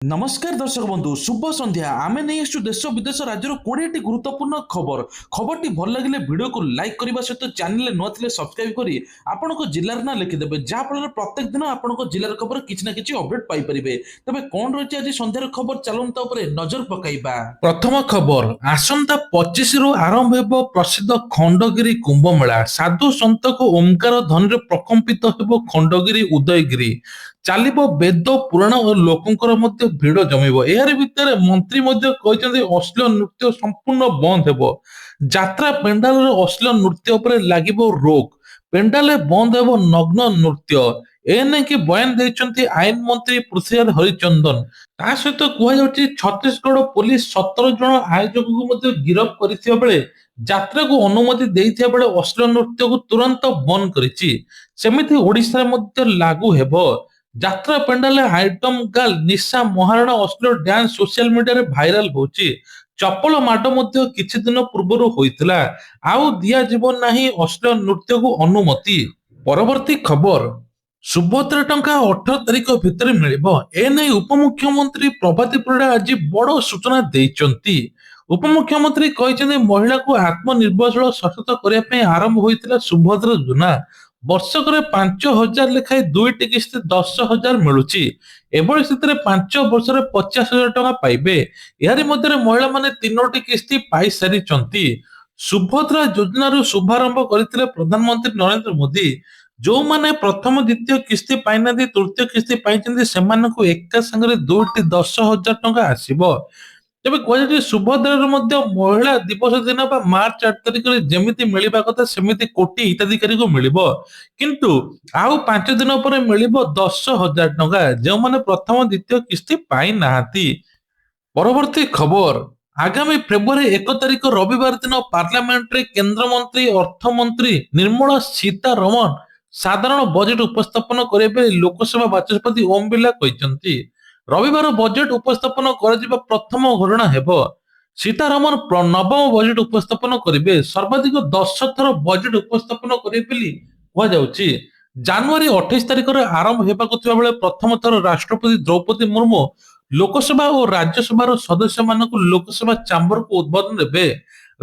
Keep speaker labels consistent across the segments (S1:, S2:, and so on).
S1: नमस्कार दर्शक बंधु शुभ संध्या आमे नहीं आसु देश विदेश राज्यर 20टी गुरुत्वपूर्ण खबर खबरटी भल लगे वीडियो को लाइक करने सहित चैनल न थे सब्सक्राइब करी आपण जिलार ना लिखिदेवे जहाँफल प्रत्येक दिन आपण जिलार खबर किसी ना कि अपडेट पाइपर तेज कौन रही आज सन्धार खबर चलता नजर पकईबा। प्रथम खबर आसंता 25 रु आरंभ हो प्रसिद्ध खंडगिरी कुंभ मेला साधु सत को ओंकार ध्वनि प्रकम्पित हो खंडगिरी उदयगिरी ଚାଲିବ ବେଦ ପୁରାଣ ଓ ଲୋକଙ୍କର ମଧ୍ୟ ଭିଡ ଜମିବ। ଏହାରି ଭିତରେ ମନ୍ତ୍ରୀ ମଧ୍ୟ କହିଛନ୍ତି ଅଶ୍ଳୀଳ ନୃତ୍ୟ ସମ୍ପୂର୍ଣ୍ଣ ବନ୍ଦ ହେବ। ଯାତ୍ରା ପେଣ୍ଡାଲରେ ଅଶ୍ଳୀଳ ନୃତ୍ୟ ଉପରେ ଲାଗିବ ରୋକ। ପେଣ୍ଡାଲରେ ବନ୍ଦ ହେବ ନଗ୍ନ ନୃତ୍ୟ। ଏନେଇକି ବୟାନ ଦେଇଛନ୍ତି ଆଇନ ମନ୍ତ୍ରୀ ପୃଥ୍ୱୀରାଜ ହରିଚନ୍ଦନ। ତା ସହିତ କୁହାଯାଉଛି ଛତିଶଗଡ ପୋଲିସ 17 ଜଣ ଆୟୋଜକଙ୍କୁ ମଧ୍ୟ ଗିରଫ କରିଥିବା ବେଳେ ଯାତ୍ରାକୁ ଅନୁମତି ଦେଇଥିବା ବେଳେ ଅଶ୍ଳୀଳ ନୃତ୍ୟକୁ ତୁରନ୍ତ ବନ୍ଦ କରିଛି। ସେମିତି ଓଡିଶାରେ ମଧ୍ୟ ଲାଗୁ ହେବ। ଯାତ୍ରା ପେଣ୍ଡାଲରେ ଆଇଟମ ଗାର୍ଲ ନିଶା ମହାରଣା ଅଶ୍ଳୀଳ ଡ୍ୟାନ୍ସ ସୋସିଆଲ ମିଡିଆରେ ଭାଇରାଲ ହଉଛି। ଚପଲ ମାଡ ମଧ୍ୟ କିଛି ଦିନ ପୂର୍ବରୁ ହୋଇଥିଲା। ଆଉ ଦିଆଯିବ ନାହିଁ ଅଶ୍ଳୀଳ ନୃତ୍ୟକୁ ଅନୁମତି। ପରବର୍ତ୍ତୀ ଖବର ସୁଭଦ୍ରା ଟଙ୍କା 18 ତାରିଖ ଭିତରେ ମିଳିବ। ଏନେଇ ଉପମୁଖ୍ୟମନ୍ତ୍ରୀ ପ୍ରଭାତୀ ପରିଡା ଆଜି ବଡ ସୂଚନା ଦେଇଛନ୍ତି। ଉପମୁଖ୍ୟମନ୍ତ୍ରୀ କହିଛନ୍ତି ମହିଳାକୁ ଆତ୍ମନିର୍ଭରଶୀଳ ସଶକ୍ତ କରିବା ପାଇଁ ଆରମ୍ଭ ହୋଇଥିଲା ସୁଭଦ୍ରା ଯୋଜନା। ବର୍ଷକରେ 5,000 ଲେଖାଏଁ ଦୁଇଟି କିସ୍ତି 10,000 ମିଳୁଛି। ଏଭଳି ସ୍ଥିତିରେ 5 ବର୍ଷରେ 50,000 ଟଙ୍କା ପାଇବେ। ଏହାରି ମଧ୍ୟରେ ମହିଳାମାନେ 3ଟି କିସ୍ତି ପାଇସାରିଛନ୍ତି। ସୁଭଦ୍ରା ଯୋଜନାରୁ ଶୁଭାରମ୍ଭ କରିଥିଲେ ପ୍ରଧାନମନ୍ତ୍ରୀ ନରେନ୍ଦ୍ର ମୋଦି। ଯେଉଁମାନେ ପ୍ରଥମ ଦ୍ୱିତୀୟ କିସ୍ତି ପାଇନାହାନ୍ତି ତୃତୀୟ କିସ୍ତି ପାଇଛନ୍ତି ସେମାନଙ୍କୁ ଏକା ସାଙ୍ଗରେ ଦୁଇଟି 10,000 ଟଙ୍କା ଆସିବ। ତେବେ କୁହାଯାଉଛି ସୁଭଦ୍ରାର ମଧ୍ୟ ମହିଳା ଦିବସ ଦିନ ବା ମାର୍ଚ୍ଚ 8 ତାରିଖରେ ଯେମିତି ମିଳିବା କଥା ସେମିତି କୋଟି ହିତାଧିକାରୀଙ୍କୁ ମିଳିବ। କିନ୍ତୁ ଆଉ 5 ଦିନ ପରେ ମିଳିବ 10,000 ଟଙ୍କା ଯେଉଁମାନେ ପ୍ରଥମ ଦ୍ୱିତୀୟ କିସ୍ତି ପାଇନାହାନ୍ତି। ପରବର୍ତ୍ତୀ ଖବର ଆଗାମୀ ଫେବୃଆରୀ 1 ତାରିଖ ରବିବାର ଦିନ ପାର୍ଲାମେଣ୍ଟରେ କେନ୍ଦ୍ରମନ୍ତ୍ରୀ ଅର୍ଥମନ୍ତ୍ରୀ ନିର୍ମଳା ସୀତାରମଣ ସାଧାରଣ ବଜେଟ ଉପସ୍ଥାପନ କରିବେ ବୋଲି ଲୋକସଭା ବାଚସ୍ପତି ଓମ ବିର୍ଲା କହିଛନ୍ତି। ରବିବାର ବଜେଟ ଉପସ୍ଥାପନ କରାଯିବା ପ୍ରଥମ ଘଟଣା ହେବ। ସୀତାରମଣ ନବମ ବଜେଟ ଉପସ୍ଥାପନ କରିବେ। ସର୍ବାଧିକ 10 ଥର ବଜେଟ ଉପସ୍ଥାପନ କରିବେ ବୋଲି କୁହାଯାଉଛି। ଜାନୁଆରୀ 28 ତାରିଖରେ ଆରମ୍ଭ ହେବାକୁ ଥିବା ବେଳେ ପ୍ରଥମ ଥର ରାଷ୍ଟ୍ରପତି ଦ୍ରୌପଦୀ ମୁର୍ମୁ ଲୋକସଭା ଓ ରାଜ୍ୟସଭାର ସଦସ୍ୟମାନଙ୍କୁ ଲୋକସଭା ଚାମ୍ବରକୁ ଉଦ୍ବୋଧନ ଦେବେ।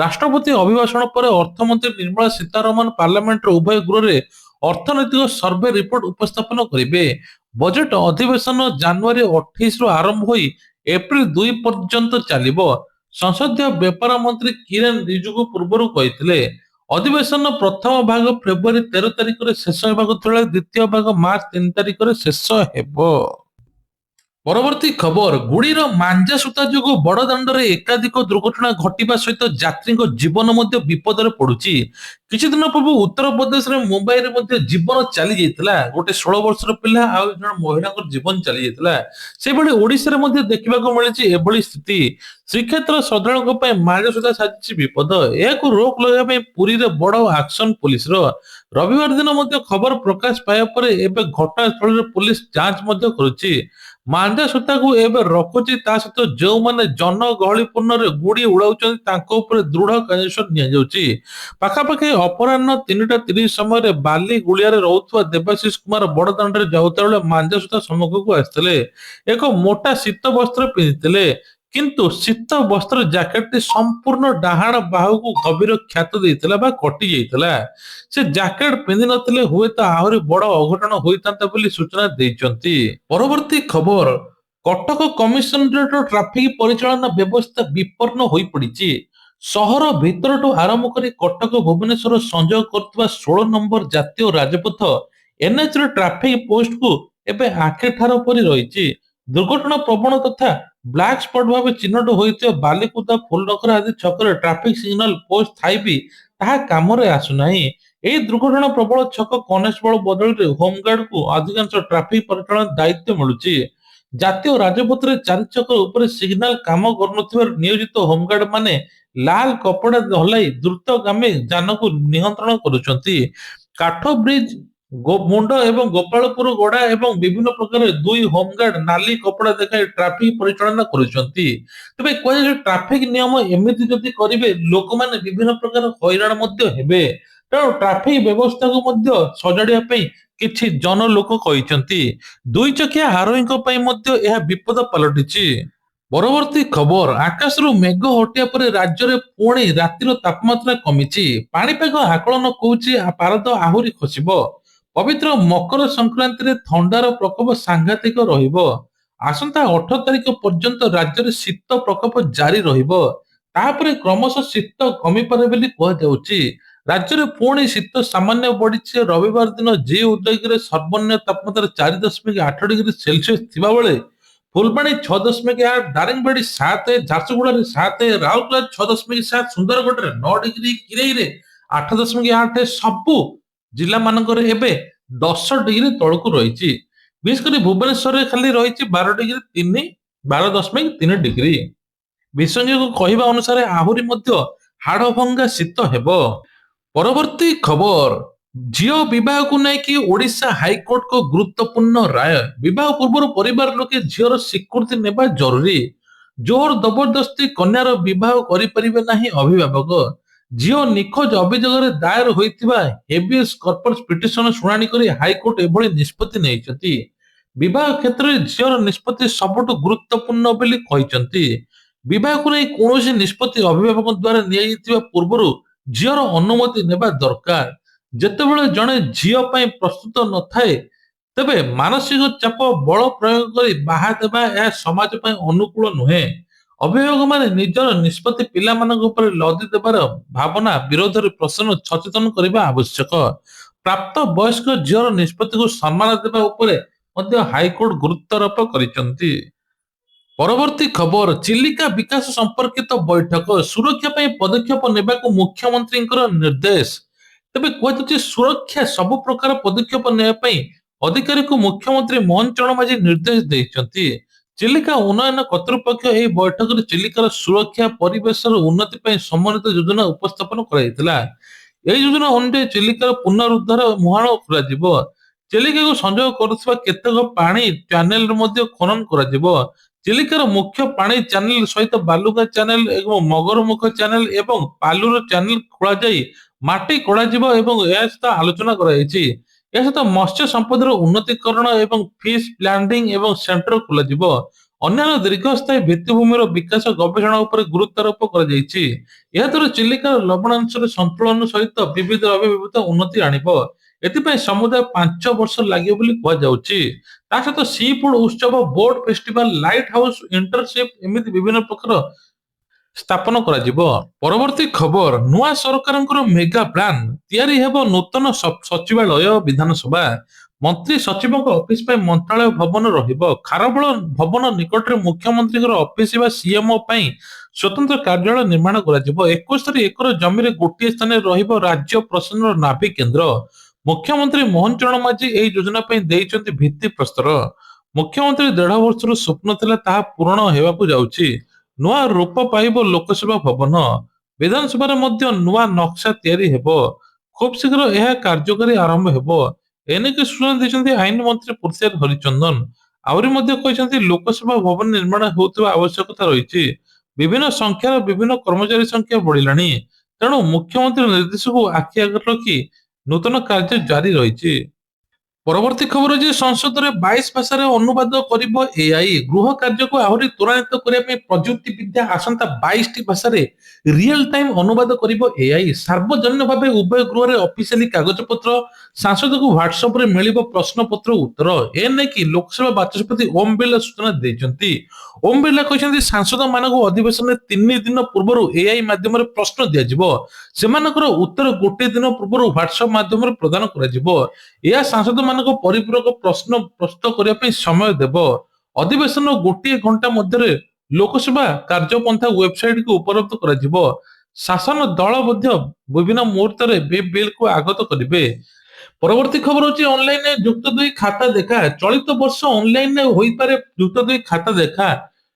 S1: ରାଷ୍ଟ୍ରପତି ଅଭିଭାଷଣ ପରେ ଅର୍ଥମନ୍ତ୍ରୀ ନିର୍ମଳା ସୀତାରମଣ ପାର୍ଲାମେଣ୍ଟର ଉଭୟ ଗୃହରେ ଅର୍ଥନୈତିକ ସର୍ଭେ ରିପୋର୍ଟ ଉପସ୍ଥାପନ କରିବେ। ବଜେଟ ଅଧିବେଶନ ଜାନୁଆରୀ 28 ରୁ ଆରମ୍ଭ ହୋଇ ଏପ୍ରିଲ 2 ପର୍ଯ୍ୟନ୍ତ ଚାଲିବ। ସଂସଦୀୟ ବ୍ୟାପାର ମନ୍ତ୍ରୀ କିରେନ ରିଜିଜୁ ପୂର୍ବରୁ କହିଥିଲେ। ଅଧିବେଶନ ପ୍ରଥମ ଭାଗ ଫେବୃଆରୀ 13 ତାରିଖରେ ଶେଷ ହେବାକୁ ଥିବା ଦ୍ୱିତୀୟ ଭାଗ ମାର୍ଚ୍ଚ 3 ତାରିଖରେ ଶେଷ ହେବ। ପରବର୍ତ୍ତୀ ଖବର ଗୁଡ଼ିର ମାଞ୍ଜା ସୂତା ଯୋଗୁଁ ବଡ଼ଦାଣ୍ଡରେ ଏକାଧିକ ଦୁର୍ଘଟଣା ଘଟିବା ସହିତ ଯାତ୍ରୀଙ୍କ ଜୀବନ ମଧ୍ୟ ବିପଦରେ ପଡୁଛି। କିଛି ଦିନ ପୂର୍ବ ଉତ୍ତରପ୍ରଦେଶରେ ମୁମ୍ବାଇରେ ମଧ୍ୟ ଜୀବନ ଚାଲି ଯାଇଥିଲା। ଗୋଟେ 16 ବର୍ଷର ପିଲା ଆଉ ଜଣେ ମହିଳାଙ୍କର ଜୀବନ ଚାଲି ଯାଇଥିଲା। ସେଭଳି ଓଡିଶାରେ ମଧ୍ୟ ଦେଖିବାକୁ ମିଳିଛି ଏଭଳି ସ୍ଥିତି। ଶ୍ରୀକ୍ଷେତ୍ର ଶ୍ରଦ୍ଧାଳୁଙ୍କ ପାଇଁ ମାଞ୍ଜା ସୂତା ସାଜିଛି ବିପଦ। ଏହାକୁ ରୋକ ଲଗାଇବା ପାଇଁ ପୁରୀରେ ବଡ ଆକ୍ସନ ପୋଲିସର। ରବିବାର ଦିନ ମଧ୍ୟ ଖବର ପ୍ରକାଶ ପାଇବା ପରେ ଏବେ ଘଟଣାସ୍ଥଳରେ ପୋଲିସ ଯାଞ୍ଚ ମଧ୍ୟ କରୁଛି। ମାଞ୍ଜା ସୂତାକୁ ଏବେ ରଖୁଛି। ତା ସହିତ ଯେଉଁମାନେ ଜନଗହଳିପୂର୍ଣ୍ଣରେ ଗୁଡ଼ି ଉଡାଉଛନ୍ତି ତାଙ୍କ ଉପରେ ଦୃଢ କାର୍ଯ୍ୟାନୁଷ୍ଠାନ ନିଆଯାଉଛି। ପାଖାପାଖି ଅପରାହ୍ନ 3ଟା 30 ସମୟରେ ବାଲି ଗୁଳିଆରେ ରହୁଥିବା ଦେବାଶିଷ କୁମାର ବଡଦାଣ୍ଡରେ ଯାଉଥିବା ବେଳେ ମାଞ୍ଜା ସୂତା ସମ୍ମୁଖକୁ ଆସିଥିଲେ। ଏକ ମୋଟା ଶୀତ ବସ୍ତ୍ର ପିନ୍ଧିଥିଲେ। କିନ୍ତୁ ଶୀତ ବସ୍ତ୍ର ଜ୍ୟାକେଟଟି ସମ୍ପୂର୍ଣ୍ଣ ଡାହାଣ ବାହୁକୁ ଗଭୀର କ୍ଷତ ଦେଇଥିଲା ବା କଟି ଯାଇଥିଲା। ସେ ଜ୍ୟାକେଟ ପିନ୍ଧିନଥିଲେ ହୁଏତ ଆହୁରି ବଡ ଅଘଟଣ ହୋଇଥାନ୍ତା ବୋଲି ସୂଚନା ଦେଇଛନ୍ତି। ପରବର୍ତ୍ତୀ ଖବର କଟକ କମିଶନରେଟ ଟ୍ରାଫିକ ପରିଚାଳନା ବ୍ୟବସ୍ଥା ବିପନ୍ନ ହୋଇପଡିଛି। ସହର ଭିତରଠୁ ଆରମ୍ଭ କରି କଟକ ଭୁବନେଶ୍ୱର ସଂଯୋଗ କରୁଥିବା 16 ନମ୍ବର ଜାତୀୟ ରାଜପଥ ଏନ୍ଏଚର ଟ୍ରାଫିକ ପୋଷ୍ଟକୁ ଏବେ ଆଖେଠାର ପରି ରହିଛି। ଦୁର୍ଘଟଣା ପ୍ରବଣ ତଥା ବ୍ଲାକ ସ୍ପଟ ଭାବେ ଚିହ୍ନଟ ହୋଇଥିବା ବାଲିକୁଦା ଫୁଲନଗର ଆଦି ଛକରେ ଟ୍ରାଫିକ ସିଗ୍ନାଲ ପୋଷ୍ଟ ଥାଇ ବି ତାହା କାମରେ ଆସୁନାହିଁ। ଏହି ଦୁର୍ଘଟଣା ପ୍ରବଳ ଛକ କନେଷ୍ଟବଳ ବଦଳରେ ହୋମଗାର୍ଡକୁ ଅଧିକାଂଶ ଟ୍ରାଫିକ ପରିଚାଳନା ଦାୟିତ୍ୱ ମିଳୁଛି। ଜାତୀୟ ରାଜପଥରେ 4 ଛକ ଉପରେ ସିଗ୍ନାଲ କାମ କରୁନଥିବାରୁ ନିୟୋଜିତ ହୋମଗାର୍ଡ ମାନେ ଲାଲ କପଡା ହଲାଇ ଦ୍ରୁତଗାମୀ ଯାନକୁ ନିୟନ୍ତ୍ରଣ କରୁଛନ୍ତି। କାଠ ବ୍ରିଜ ମୁଣ୍ଡ ଏବଂ ଗୋପାଳପୁର ଗଡା ଏବଂ ବିଭିନ୍ନ ପ୍ରକାର 2 ହୋମଗାର୍ଡ ନାଲି କପଡା ଦେଖାଇ ଟ୍ରାଫିକ ପରିଚାଳନା କରୁଛନ୍ତି। ତେବେ କୁହାଯାଏ ଟ୍ରାଫିକ ନିୟମ ଏମିତି ଯଦି କରିବେ ଲୋକମାନେ ବିଭିନ୍ନ ପ୍ରକାର ହଇରାଣ ମଧ୍ୟ ହେବେ। ତେଣୁ ଟ୍ରାଫିକ ବ୍ୟବସ୍ଥାକୁ ମଧ୍ୟ ସଜାଡିବା ପାଇଁ କିଛି ଜନ ଲୋକ କହିଛନ୍ତି। ଦୁଇ ଚକିଆ ଆରୋହୀଙ୍କ ପାଇଁ ମଧ୍ୟ ଏହା ବିପଦ ପାଲଟିଛି। ପରବର୍ତ୍ତୀ ଖବର, ଆକାଶରୁ ମେଘ ହଟିବା ପରେ ରାଜ୍ୟରେ ପୁଣି ରାତିର ତାପମାତ୍ରା କମିଛି। ପାଣିପାଗ ଆକଳନ କହୁଛି ପାରଦ ଆହୁରି ଖସିବ। ପବିତ୍ର ମକର ସଂକ୍ରାନ୍ତିରେ ଥଣ୍ଡାର ପ୍ରକୋପ ସାଂଘାତିକ ରହିବ। ଆସନ୍ତା 18 ତାରିଖ ପର୍ଯ୍ୟନ୍ତ ରାଜ୍ୟରେ ଶୀତ ପ୍ରକୋପ ଜାରି ରହିବ। ତାପରେ କ୍ରମଶଃ ଶୀତ କମିପାରେ ବୋଲି କୁହାଯାଉଛି। ରାଜ୍ୟରେ ପୁଣି ଶୀତ ସାମାନ୍ୟ ବଢିଛି। ରବିବାର ଦିନ ଜି ଉଦୟଗିରିରେ ସର୍ବନିମ୍ନ ତାପମାତ୍ରା 4.8 ଡିଗ୍ରୀ ସେଲସିୟସ ଥିବା ବେଳେ ଫୁଲବାଣୀ 6.8, ଦାରିଙ୍ଗବାଡି 7, ଝାରସୁଗୁଡାରେ 7, ରାଉରକେଲା 6.7, ସୁନ୍ଦରଗଡରେ 9 ଡିଗ୍ରୀ, କିରେଇରେ 8.8, ସବୁ ଜିଲ୍ଲା ମାନଙ୍କରେ ଏବେ 10 ଡିଗ୍ରୀ ତଳକୁ ରହିଛି। ବିଶେଷ କରି ଭୁବନେଶ୍ୱରରେ ଖାଲି ରହିଛି 12.3 ଡିଗ୍ରୀ। ବିଶେଷଜ୍ଞଙ୍କ କହିବା ଅନୁସାରେ ଆହୁରି ମଧ୍ୟ ହାଡଭଙ୍ଗା ଶୀତ ହେବ। ପରବର୍ତ୍ତୀ ଖବର, ଝିଅ ବିବାହକୁ ନେଇକି ଓଡ଼ିଶା ହାଇକୋର୍ଟଙ୍କ ଗୁରୁତ୍ୱପୂର୍ଣ୍ଣ ରାୟ। ବିବାହ ପୂର୍ବରୁ ପରିବାର ଲୋକେ ଝିଅର ସ୍ୱୀକୃତି ନେବା ଜରୁରୀ। ଜୋର ଜବରଦସ୍ତି କନ୍ୟାର ବିବାହ କରିପାରିବେ ନାହିଁ ଅଭିଭାବକ। ଝିଅ ନିଖୋଜ ଅଭିଯୋଗରେ ଦାୟର ହୋଇଥିବା ହେବିୟସ୍ କର୍ପସ୍ ପିଟିସନ ଶୁଣାଣି କରି ହାଇକୋର୍ଟ ଏଭଳି ନିଷ୍ପତ୍ତି ନେଇଛନ୍ତି। ବିବାହ କ୍ଷେତ୍ରରେ ଝିଅର ନିଷ୍ପତ୍ତି ସବୁଠୁ ଗୁରୁତ୍ୱପୂର୍ଣ୍ଣ ବୋଲି କହିଛନ୍ତି। ବିବାହକୁ ନେଇ କୌଣସି ନିଷ୍ପତ୍ତି ଅଭିଭାବକ ଦ୍ୱାରା ନିଆଯାଇଥିବା ପୂର୍ବରୁ ଝିଅର ଅନୁମତି ନେବା ଦରକାର। ଯେତେବେଳେ ଜଣେ ଝିଅ ପାଇଁ ପ୍ରସ୍ତୁତ ନଥାଏ, ତେବେ ମାନସିକ ଚାପ ବଳ ପ୍ରୟୋଗ କରି ବାହା ଦେବା ଏହା ସମାଜ ପାଇଁ ଅନୁକୂଳ ନୁହେଁ। ଅଭିଭାବକମାନେ ନିଜର ନିଷ୍ପତ୍ତି ପିଲାମାନଙ୍କ ଉପରେ ଲଦି ଦେବାର ଭାବନା ବିରୋଧରେ ପ୍ରଶ୍ନ ସଚେତନ କରିବା ଆବଶ୍ୟକ। ପ୍ରାପ୍ତ ବୟସ୍କ ଝିଅର ନିଷ୍ପତ୍ତିକୁ ସମ୍ମାନ ଦେବା ଉପରେ ମଧ୍ୟ ହାଇକୋର୍ଟ ଗୁରୁତ୍ୱାରୋପ କରିଛନ୍ତି। ପରବର୍ତ୍ତୀ ଖବର, ଚିଲିକା ବିକାଶ ସମ୍ପର୍କିତ ବୈଠକ। ସୁରକ୍ଷା ପାଇଁ ପଦକ୍ଷେପ ନେବାକୁ ମୁଖ୍ୟମନ୍ତ୍ରୀଙ୍କର ନିର୍ଦ୍ଦେଶ। ତେବେ କୁହାଯାଉଛି ସୁରକ୍ଷା ସବୁ ପ୍ରକାର ପଦକ୍ଷେପ ନେବା ପାଇଁ ଅଧିକାରୀଙ୍କୁ ମୁଖ୍ୟମନ୍ତ୍ରୀ ମୋହନ ଚରଣ ମାଝୀ ନିର୍ଦ୍ଦେଶ ଦେଇଛନ୍ତି। ଚିଲିକା ଉନ୍ନୟନ କର୍ତ୍ତୃପକ୍ଷ ଏହି ବୈଠକରେ ଚିଲିକାର ସୁରକ୍ଷା ପରିବେଶର ଉନ୍ନତି ପାଇଁ ସମନ୍ୱିତ ଯୋଜନା ଉପସ୍ଥାପନ କରାଯାଇଥିଲା। ଏହି ଯୋଜନା ଅନୁଯାୟୀ ଚିଲିକାର ପୁନରୁଦ୍ଧାର ମୁହାଣ କରାଯିବ। ଚିଲିକାକୁ ସଂଯୋଗ କରୁଥିବା କେତେକ ପାଣି ଚ୍ୟାନେଲର ମଧ୍ୟ ଖନନ କରାଯିବ। ଚିଲିକାର ମୁଖ୍ୟ ପାଣି ଚ୍ୟାନେଲ ସହିତ ବାଲୁଗାଁ ଚ୍ୟାନେଲ ଏବଂ ମଗରମୁଖ ଚ୍ୟାନେଲ ଏବଂ ପାଲୁର ଚ୍ୟାନେଲ ଖୋଳାଯାଇ ମାଟି କଢାଯିବ ଏବଂ ଏହା ସହିତ ଆଲୋଚନା କରାଯାଇଛି। ଏହା ସହିତ ମତ୍ସ୍ୟ ସମ୍ପଦର ଉନ୍ନତିକରଣ ଏବଂ ଫିସ୍ ପ୍ଲାଣ୍ଟିଂ ଏବଂ ସେଣ୍ଟର ଖୋଲାଯିବ। ଅନ୍ୟାନ୍ୟ ଦୀର୍ଘସ୍ଥାୟୀ ଭିତ୍ତିଭୂମିର ବିକାଶ ଗବେଷଣା ଉପରେ ଗୁରୁତ୍ୱାରୋପ କରାଯାଇଛି। ଏହାଦ୍ୱାରା ଚିଲିକାର ଲବଣାଂଶର ସନ୍ତୁଳନ ସହିତ ବିବିଧ ଅଭିବୃଦ୍ଧି ଉନ୍ନତି ଆଣିବ। ଏଥିପାଇଁ ସମୁଦାୟ 5 ବର୍ଷ ଲାଗିବ ବୋଲି କୁହାଯାଉଛି। ତା ସହିତ ସି ଫୁଡ ଉତ୍ସବ, boat festival, light house, internship ଏମିତି ବିଭିନ୍ନ ପ୍ରକାର ସ୍ଥାପନ କରାଯିବ। ପରବର୍ତ୍ତୀ ଖବର, ନୂଆ ସରକାରଙ୍କର ମେଗା ପ୍ଲାନ। ତିଆରି ହେବ ନୂତନ ସଚିବାଳୟ। ବିଧାନସଭା ମନ୍ତ୍ରୀ ସଚିବଙ୍କ ଅଫିସ ପାଇଁ ମନ୍ତ୍ରାଳୟ ଭବନ ରହିବ। ଖାରବେଳ ଭବନ ନିକଟରେ ମୁଖ୍ୟମନ୍ତ୍ରୀଙ୍କର ଅଫିସ ବା ସିଏମଓ ପାଇଁ ସ୍ୱତନ୍ତ୍ର କାର୍ଯ୍ୟାଳୟ ନିର୍ମାଣ କରାଯିବ। 71 ଏକର ଜମିରେ ଗୋଟିଏ ସ୍ଥାନରେ ରହିବ ରାଜ୍ୟ ପ୍ରଶାସନର ନାଭି କେନ୍ଦ୍ର। ମୁଖ୍ୟମନ୍ତ୍ରୀ ମୋହନ ଚରଣ ମାଝୀ ଏହି ଯୋଜନା ପାଇଁ ଦେଇଛନ୍ତି ଭିତ୍ତି ପ୍ରସ୍ତର। ମୁଖ୍ୟମନ୍ତ୍ରୀ 1.5 ବର୍ଷର ସ୍ୱପ୍ନ ଥିଲା, ତାହା ପୂରଣ ହେବାକୁ ଯାଉଛି। ନୂଆ ରୂପ ପାଇବ ଲୋକସେବା ଭବନ। ବିଧାନସଭାରେ ମଧ୍ୟ ନୂଆ ନକ୍ସା ତିଆରି ହେବ। ଖୁବ୍ ଶୀଘ୍ର ଏହା କାର୍ଯ୍ୟକାରୀ ଆରମ୍ଭ ହେବ। ଏନେକି ସୂଚନା ଦେଇଛନ୍ତି ଆଇନ ମନ୍ତ୍ରୀ ପୃଥ୍ୱୀରାଜ ହରିଚନ୍ଦନ। ଆହୁରି ମଧ୍ୟ କହିଛନ୍ତି ଲୋକସେବା ଭବନ ନିର୍ମାଣ ହେଉଥିବା ଆବଶ୍ୟକତା ରହିଛି। ବିଭିନ୍ନ ସଂଖ୍ୟାର ବିଭିନ୍ନ କର୍ମଚାରୀ ସଂଖ୍ୟା ବଢିଲାଣି। ତେଣୁ ମୁଖ୍ୟମନ୍ତ୍ରୀ ନିର୍ଦ୍ଦେଶକୁ ଆଖି ଆଗରେ ରଖି ନୂତନ କାର୍ଯ୍ୟ ଜାରି ରହିଛି। ପରବର୍ତ୍ତୀ ଖବର ଯେ ସଂସଦରେ 22 ଭାଷାରେ ଅନୁବାଦ କରିବ ଏଆଇ। ଗୃହ କାର୍ଯ୍ୟକୁ ଆହୁରି ତ୍ୱରାନ୍ୱିତ କରିବା ପାଇଁ ପ୍ରଯୁକ୍ତି ବିଦ୍ୟା ଆସନ୍ତା 22ଟି ଭାଷାରେ ରିଅଲ ଟାଇମ ଅନୁବାଦ କରିବ ଏଆଇ। ସାର୍ବଜନୀନ ଭାବେ ଉଭୟ ଗୃହରେ ଅଫିସିଆଲି କାଗଜପତ୍ର, ସାଂସଦକୁ ହ୍ୱାଟ୍ସଆପରେ ମିଳିବ ପ୍ରଶ୍ନପତ୍ର ଉତ୍ତର। ଏନେକି ଲୋକସଭା ବାଚସ୍ପତି ଓମ ବିର୍ଲା ସୂଚନା ଦେଇଛନ୍ତି। ଓମ ବିର୍ଲା କହିଛନ୍ତି ସାଂସଦମାନଙ୍କୁ ଅଧିବେଶନରେ 3 ଦିନ ପୂର୍ବରୁ ଏଆଇ ମାଧ୍ୟମରେ ପ୍ରଶ୍ନ ଦିଆଯିବ। ସେମାନଙ୍କର ଉତ୍ତର ଗୋଟିଏ ଦିନ ପୂର୍ବରୁ ହ୍ୱାଟ୍ସଆପ ମାଧ୍ୟମରେ ପ୍ରଦାନ କରାଯିବ। ଏହା ସାଂସଦମାନଙ୍କ ପରିପୂରକ ପ୍ରଶ୍ନ ପ୍ରସ୍ତୁତ କରିବା ପାଇଁ ସମୟ ଦେବ। ଅଧିବେଶନ ଗୋଟିଏ ଘଣ୍ଟା ମଧ୍ୟରେ ଲୋକସଭା କାର୍ଯ୍ୟପନ୍ଥା ୱେବସାଇଟକୁ ଉପଲବ୍ଧ କରାଯିବ। ଶାସନ ଦଳ ମଧ୍ୟ ବିଭିନ୍ନ ମୁହୂର୍ତ୍ତରେ ବିଲ୍କୁ ଆଗତ କରିବେ। ପରବର୍ତ୍ତୀ ଖବର ହଉଛି ଅନଲାଇନରେ ଯୁକ୍ତ 2 ଖାତା ଦେଖା। ଚଳିତ ବର୍ଷ ଅନଲାଇନରେ ହୋଇପାରେ ଯୁକ୍ତ 2 ଖାତା ଦେଖା।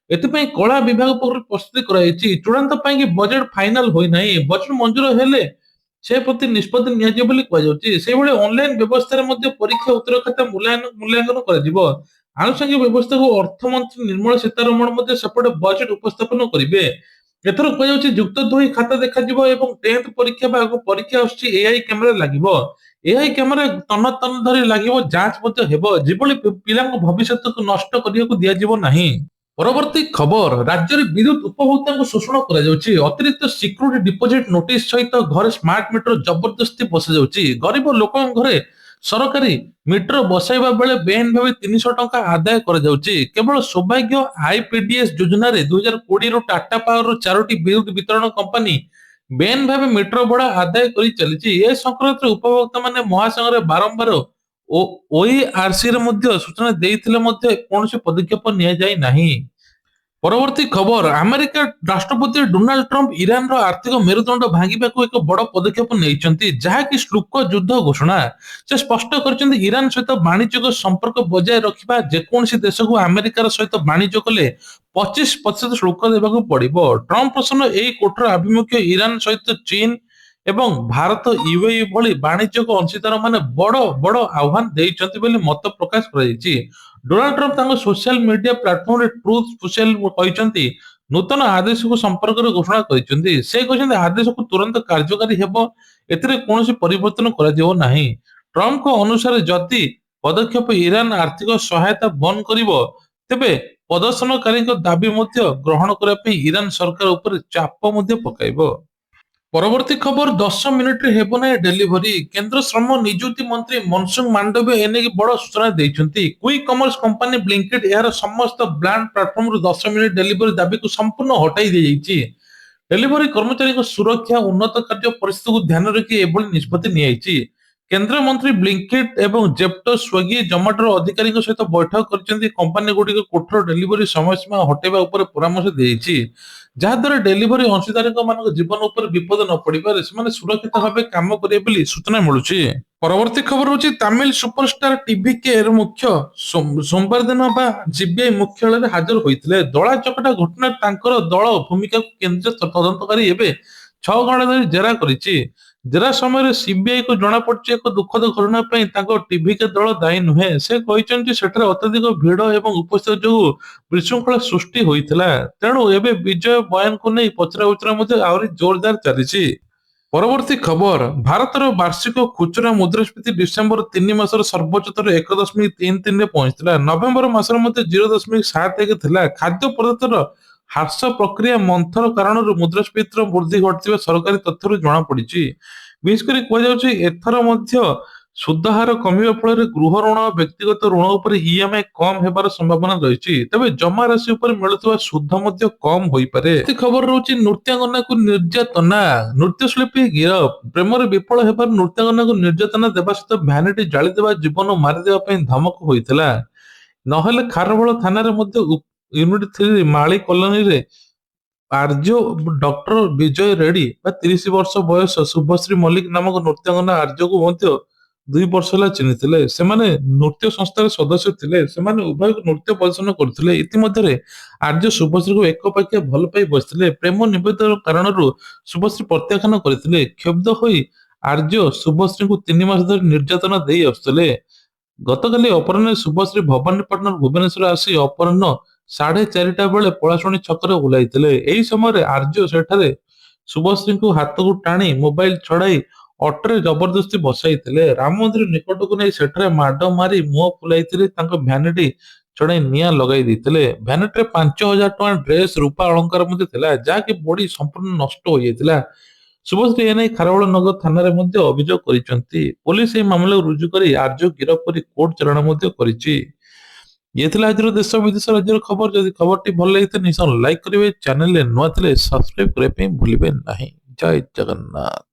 S1: ଏଥିପାଇଁ କଳା ବିଭାଗ ପକ୍ଷରୁ ପ୍ରସ୍ତୁତି କରାଯାଇଛି। ଚୂଡାନ୍ତ ପାଇଁ ବଜେଟ ଫାଇନାଲ ହୋଇନାହିଁ। ବଜେଟ ମଞ୍ଜୁର ହେଲେ ସେ ପ୍ରତି ନିଷ୍ପତ୍ତି ନିଆଯିବ ବୋଲି କୁହାଯାଉଛି। ସେହିଭଳି ଅନଲାଇନ ବ୍ୟବସ୍ଥାରେ ମଧ୍ୟ ପରୀକ୍ଷା ଉତ୍ତର ଖାତା ମୂଲ୍ୟାଙ୍କନ କରାଯିବ। ଆନୁଷଙ୍ଗିକ ବ୍ୟବସ୍ଥାକୁ ଅର୍ଥମନ୍ତ୍ରୀ ନିର୍ମଳା ସୀତାରମଣ ମଧ୍ୟ ସେପଟେ ବଜେଟ ଉପସ୍ଥାପନ କରିବେ। ଏଥର କୁହାଯାଉଛି ଯୁକ୍ତ 2 ଖାତା ଦେଖାଯିବ ଏବଂ 10th ପରୀକ୍ଷା ବା ପରୀକ୍ଷା ଆସୁଛି ଏଆଇ କ୍ୟାମେରା ଲାଗିବ। ଏଆଇ କ୍ୟାମେରା ତନ୍ନ ତନ୍ନ ଧରି ଲାଗିବ, ଯାଞ୍ଚ ମଧ୍ୟ ହେବ, ଯେଭଳି ପିଲାଙ୍କ ଭବିଷ୍ୟତକୁ ନଷ୍ଟ କରିବାକୁ ଦିଆଯିବ ନାହିଁ। ପରବର୍ତ୍ତୀ ଖବର, ରାଜ୍ୟରେ ବିଦ୍ୟୁତ ଉପଭୋକ୍ତାଙ୍କୁ ଶୋଷଣ କରାଯାଉଛି। ଅତିରିକ୍ତ ସିକ୍ୟୁରିଟି ଡିପୋଜିଟ୍ ନୋଟିସ ସହିତ ଘରେ ସ୍ମାର୍ଟ ମିଟର ଜବରଦସ୍ତି ବସାଯାଉଛି। ଗରିବ ଲୋକଙ୍କ ଘରେ ସରକାରୀ ମିଟର ବସାଇବା ବେଳେ ବେଆଇନ ଭାବେ 300 ଟଙ୍କା ଆଦାୟ କରାଯାଉଛି। କେବଳ ସୌଭାଗ୍ୟ ଆଇପିଡିଏସ୍ ଯୋଜନାରେ 2020ରୁ ଟାଟା ପାୱାରର 4ଟି ବିଦ୍ୟୁତ ବିତରଣ କମ୍ପାନୀ ବେଆଇନ ଭାବେ ମିଟର ଭଡ଼ା ଆଦାୟ କରି ଚାଲିଛି। ଏ ସଂକ୍ରାନ୍ତରେ ଉପଭୋକ୍ତାମାନେ ମହାସଂଘରେ ବାରମ୍ବାର ଓଇଆରସିରେ ମଧ୍ୟ ସୂଚନା ଦେଇଥିଲେ ମଧ୍ୟ କୌଣସି ପଦକ୍ଷେପ ନିଆଯାଇ ନାହିଁ। ପରବର୍ତ୍ତୀ ଖବର, ଆମେରିକା ରାଷ୍ଟ୍ରପତି ଡୋନାଲ୍ଡ ଟ୍ରମ୍ପ ଇରାନର ଆର୍ଥିକ ମେରୁଦଣ୍ଡ ଭାଙ୍ଗିବାକୁ ଏକ ବଡ଼ ପଦକ୍ଷେପ ନେଇଛନ୍ତି, ଯାହାକି ଶୁଳ୍କ ଯୁଦ୍ଧ ଘୋଷଣା। ସେ ସ୍ପଷ୍ଟ କରିଛନ୍ତି, ଇରାନ ସହିତ ବାଣିଜ୍ୟିକ ସମ୍ପର୍କ ବଜାୟ ରଖିବା, ଯେକୌଣସି ଦେଶକୁ ଆମେରିକାର ସହିତ ବାଣିଜ୍ୟ କଲେ 25% ଶୁଳ୍କ ଦେବାକୁ ପଡ଼ିବ। ଟ୍ରମ୍ପ ପ୍ରଶାସନ ଏହି କଠୋର ଆଭିମୁଖ୍ୟ ଇରାନ ସହିତ ଚୀନ ଏବଂ ଭାରତ, ୟୁଏଇ ଭଳି ବାଣିଜ୍ୟିକ ଅଂଶୀଦାରମାନେ ବଡ଼ ବଡ଼ ଆହ୍ୱାନ ଦେଇଛନ୍ତି ବୋଲି ମତ ପ୍ରକାଶ କରାଯାଇଛି। ଡୋନାଲ୍ଡ ଟ୍ରମ୍ପ ତାଙ୍କ ସୋସିଆଲ ମିଡିଆ ପ୍ଲାଟଫର୍ମରେ ଟ୍ରୁଥ ସୋସିଆଲ କହିଛନ୍ତି, ନୂତନ ଆଦେଶକୁ ସମ୍ପର୍କରେ ଘୋଷଣା କରିଛନ୍ତି। ସେ କହିଛନ୍ତି, ଆଦେଶକୁ ତୁରନ୍ତ କାର୍ଯ୍ୟକାରୀ ହେବ, ଏଥିରେ କୌଣସି ପରିବର୍ତ୍ତନ କରାଯିବ ନାହିଁ। ଟ୍ରମ୍ପଙ୍କ ଅନୁସାରେ ଯଦି ପଦକ୍ଷେପ ଇରାନ ଆର୍ଥିକ ସହାୟତା ବନ୍ଦ କରିବ, ତେବେ ପ୍ରଦର୍ଶନକାରୀଙ୍କ ଦାବି ମଧ୍ୟ ଗ୍ରହଣ କରିବା ପାଇଁ ଇରାନ ସରକାର ଉପରେ ଚାପ ମଧ୍ୟ ପକାଇବ। ପରବର୍ତ୍ତୀ ଖବର, 10 ମିନିଟରେ ହେବ ନାହିଁ ଡେଲିଭରି। କେନ୍ଦ୍ର ଶ୍ରମ ନିଯୁକ୍ତି ମନ୍ତ୍ରୀ ମନସୁଖ ମାଣ୍ଡବ୍ୟ ଏନେଇ ବଡ଼ ସୂଚନା ଦେଇଛନ୍ତି। କୁଇକ୍ କମର୍ସ କମ୍ପାନୀ ବ୍ଲିଙ୍କିଟ୍ ଏହାର ସମସ୍ତ ବ୍ରାଣ୍ଡ ପ୍ଲାଟଫର୍ମରୁ 10 ମିନିଟ ଡେଲିଭରି ଦାବିକୁ ସମ୍ପୂର୍ଣ୍ଣ ହଟାଇ ଦିଆଯାଇଛି। ଡେଲିଭରି କର୍ମଚାରୀଙ୍କ ସୁରକ୍ଷା ଉନ୍ନତ କାର୍ଯ୍ୟ ପରିସ୍ଥିତିକୁ ଧ୍ୟାନରେ ରଖି ଏଭଳି ନିଷ୍ପତ୍ତି ନିଆଯାଇଛି। କେନ୍ଦ୍ରମନ୍ତ୍ରୀ ବ୍ଲିଙ୍କିଟ୍ ଏବଂ ଜେପ୍ଟୋ, ସ୍ୱିଗି, ଜୋମାଟୋର ଅଧିକାରୀଙ୍କ ସହିତ ବୈଠକ କରିଛନ୍ତି। କମ୍ପାନୀଗୁଡ଼ିକ କଠୋର ଡେଲିଭରି ସମୟସୀମା ହଟାଇବା ଉପରେ ପରାମର୍ଶ ଦେଇଛି, ଯାହାଦ୍ୱାରା ଡେଲିଭରି ଅଂଶୀଦାରମାନଙ୍କ ଜୀବନ ଉପରେ ବିପଦ ନ ପଡ଼ିପାରେ ସେମାନେ ସୁରକ୍ଷିତ ଭାବେ କାମ କରିବେ ବୋଲି ସୂଚନା ମିଳୁଛି। ପରବର୍ତ୍ତୀ ଖବର ହେଉଛି, ତାମିଲ ସୁପରଷ୍ଟାର ଟିଭିକେର ମୁଖ୍ୟ ସୋମବାର ଦିନ ସିବିଆଇ ମୁଖ୍ୟାଳୟରେ ହାଜର ହୋଇଥିଲେ। ଦଳା ଚକଟା ଘଟଣାରେ ତାଙ୍କର ଦଳ ଭୂମିକାକୁ କେନ୍ଦ୍ରୀୟ ତଦନ୍ତକାରୀ ଏବେ 6 ଘଣ୍ଟା ଧରି ଜେରା କରିଛି। ଜେରା ସମୟରେ ସିବିଆଇକୁ ଜଣାପଡ଼ିଛି, ଏକ ଦୁଃଖଦ ଘଟଣା ପାଇଁ ତାଙ୍କ ଟିଭିକେ ଦଳ ଦାୟୀ ନୁହେଁ। ସେ କହିଛନ୍ତି, ସେଠାରେ ଅତ୍ୟଧିକ ଭିଡ଼ ଏବଂ ଉପସ୍ଥିତି ଯୋଗୁଁ ବିଶୃଙ୍ଖଳା ସୃଷ୍ଟି ହୋଇଥିଲା। ତେଣୁ ଏବେ ବିଜୟ ବୟାନକୁ ନେଇ ପଚରାଉଚରା ମଧ୍ୟ ଆହୁରି ଜୋରଦାର ଚାଲିଛି। ପରବର୍ତ୍ତୀ ଖବର, ଭାରତର ବାର୍ଷିକ ଖୁଚୁରା ମୁଦ୍ରାସ୍ଫୀତି ଡିସେମ୍ବର 3 ମାସର ସର୍ବୋଚ୍ଚ ସ୍ତର 1.33ରେ ପହଞ୍ଚିଥିଲା। ନଭେମ୍ବର ମାସରେ ମଧ୍ୟ 0.71 ଥିଲା। ଖାଦ୍ୟ ପଦାର୍ଥର ହ୍ରାସ ପ୍ରକ୍ରିୟା ମନ୍ଥର କାରଣରୁ ମୁଦ୍ରାସ୍ଫୀତିର ବୃଦ୍ଧି ଘଟିଥିବା ସରକାରୀ ତଥ୍ୟରୁ ଜଣାପଡ଼ିଛି। ବିଶେଷ କରି କୁହାଯାଉଛି, ଏଥର ମଧ୍ୟ ସୁଧ ହାର କମିବା ଫଳରେ ଗୃହ ଋଣ ଓ ବ୍ୟକ୍ତିଗତ ଋଣ ଉପରେ ଇଏମଆଇ କମ୍ ହେବାର ସମ୍ଭାବନା ରହିଛି। ତେବେ ଜମା ରାଶି ଉପରେ ମିଳୁଥିବା ସୁଧ ମଧ୍ୟ କମ୍ ହୋଇପାରେ। ଖବର ରହୁଛି, ନୃତ୍ୟାଙ୍ଗନାକୁ ନିର୍ଯାତନା, ନୃତ୍ୟଶିଳ୍ପୀ ଗିରଫ। ପ୍ରେମରେ ବିଫଳ ହେବାରୁ ନୃତ୍ୟାଙ୍ଗନାକୁ ନିର୍ଯାତନା ଦେବା ସହିତ ଭ୍ୟାନିଟି ଜାଳିଦେବା, ଜୀବନ ମାରିଦେବା ପାଇଁ ଧମକ ହୋଇଥିଲା। ନହେଲେ ଖାରବେଳ ଥାନାରେ ମଧ୍ୟ ୟୁନିଟ୍ 3 ମାଳି କଲୋନୀରେ ଆର୍ଯ୍ୟ ଡକ୍ଟର ବିଜୟ ରେଡ୍ଡି 30 ବର୍ଷ ବୟସ ଶୁଭଶ୍ରୀ ମଲ୍ଲିକ ନାମକ ନୃତ୍ୟାଙ୍ଗନା ଆର୍ଯ୍ୟକୁ ମଧ୍ୟ 2 ବର୍ଷ ହେଲା ଚିହ୍ନିଥିଲେ। ସେମାନେ ନୃତ୍ୟ ସଂସ୍ଥାର ସଦସ୍ୟ ଥିଲେ। ସେମାନେ ଉଭୟ ନୃତ୍ୟ ପ୍ରଦର୍ଶନ କରୁଥିଲେ। ଇତିମଧ୍ୟରେ ଆର୍ଯ୍ୟ ଶୁଭଶ୍ରୀକୁ ଏକପାଖିଆ ଭଲ ପାଇ ବସିଥିଲେ। ପ୍ରେମ ନିବେଦନ କାରଣରୁ ଶୁଭଶ୍ରୀ ପ୍ରତ୍ୟାଖ୍ୟାନ କରିଥିଲେ। କ୍ଷୁବ୍ଧ ହୋଇ ଆର୍ଯ୍ୟ ଶୁଭଶ୍ରୀଙ୍କୁ 3 ମାସ ଧରି ନିର୍ଯାତନା ଦେଇ ଆସୁଥିଲେ। ଗତକାଲି ଅପରାହ୍ନରେ ଶୁଭଶ୍ରୀ ଭବାନୀପାଟଣାରୁ ଭୁବନେଶ୍ୱର ଆସି ଅପରାହ୍ନ 4:30 ବେଳେ ପଳାଶୁଣୀ ଛକରେ ଓହ୍ଲାଇଥିଲେ। ଏହି ସମୟରେ ଆର୍ଯ୍ୟ ସେଠାରେ ଶୁଭଶ୍ରୀଙ୍କୁ ହାତକୁ ଟାଣି ମୋବାଇଲ ଛଡ଼ାଇ ଅଟୋରେ ଜବରଦସ୍ତି ବସାଇଥିଲେ। ରାମ ମନ୍ଦିର ନିକଟକୁ ନେଇ ସେଠାରେ ମାଡ଼ ମାରି ମୁହଁ ଫୁଲାଇଥିଲେ। ତାଙ୍କ ଭ୍ୟାନିଟି ଛଡ଼ାଇ ନିଆଁ ଲଗାଇ ଦେଇଥିଲେ। ଭ୍ୟାନିଟିରେ 5,000 ଟଙ୍କା ଡ୍ରେସ୍, ରୂପା ଅଳଙ୍କାର ମଧ୍ୟ ଥିଲା, ଯାହାକି ପୋଡ଼ି ସମ୍ପୂର୍ଣ୍ଣ ନଷ୍ଟ ହୋଇଯାଇଥିଲା। ଶୁଭଶ୍ରୀ ଏନେଇ ଖାରବେଳ ନଗର ଥାନାରେ ମଧ୍ୟ ଅଭିଯୋଗ କରିଛନ୍ତି। ପୋଲିସ ଏହି ମାମଲାକୁ ରୁଜୁ କରି ଆର୍ଯ୍ୟ ଗିରଫ କରି କୋର୍ଟ ଚାଲାଣ ମଧ୍ୟ କରିଛି। ଇଏ ଥିଲା ଆଜିର ଦେଶ ବିଦେଶ ରାଜ୍ୟର ଖବର। ଯଦି ଖବରଟି ଭଲ ଲାଗିଥାଏ ନିଶ୍ଚୟ ଲାଇକ୍ କରିବେ। ଚ୍ୟାନେଲରେ ନୂଆ ଥିଲେ ସବସ୍କ୍ରାଇବ କରିବା ପାଇଁ ଭୁଲିବେ ନାହିଁ। ଜୟ ଜଗନ୍ନାଥ।